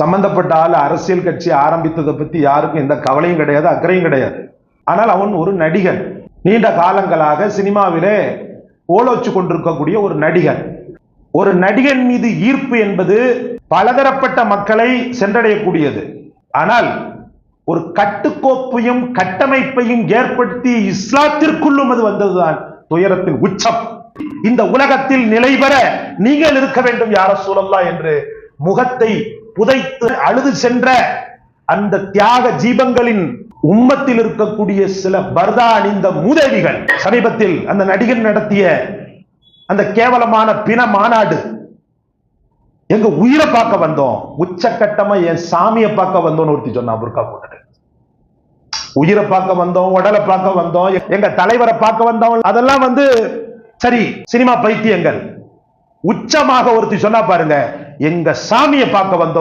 சம்பந்தப்பட்ட ஆள் அரசியல் கட்சி ஆரம்பித்ததை பத்தி யாருக்கும் எந்த கவலையும் கிடையாது, அக்கறையும் கிடையாது. ஆனால் அவன் ஒரு நடிகன், நீண்ட காலங்களாக சினிமாவிலே ஓலோச்சு கொண்டிருக்கக்கூடிய ஒரு நடிகன். ஒரு நடிகன் மீது ஈர்ப்பு என்பது பலதரப்பட்ட மக்களை சென்றடையக்கூடியது. ஆனால் ஒரு கட்டுக்கோப்பையும் கட்டமைப்பையும் ஏற்படுத்தி இஸ்லாத்திற்குள்ளும் அது வந்ததுதான் துயரத்தின் உச்சம். இந்த உலகத்தில் நிலை பெற நீங்கள் இருக்க வேண்டும் யா ரசூலல்லாஹ் என்று முகத்தை புதைத்து அழுது சென்ற அந்த தியாக ஜீபங்களின் உம்மத்தில் இருக்கக்கூடிய சில பர்தா அணிந்த மூதேவிகள் சமீபத்தில் அந்த நடிகர் நடத்திய அந்த கேவலமான பிண மாநாடு, எங்க உயிரை பார்க்க வந்தோம், உச்சக்கட்டமா என் சாமியை பார்க்க வந்தோம்னு ஒருத்தி சொன்னா, புர்கா போட்டுட்டு. உயிரை பார்க்க வந்தோம், உடலை பார்க்க வந்தோம், எங்க தலைவரை பார்க்க வந்தோம், அதெல்லாம் சரி சினிமா பைத்தியங்கள். உச்சமாக ஒருத்தி சொன்னா பாருங்க, எங்க சாமியை பார்க்க வந்தோம்.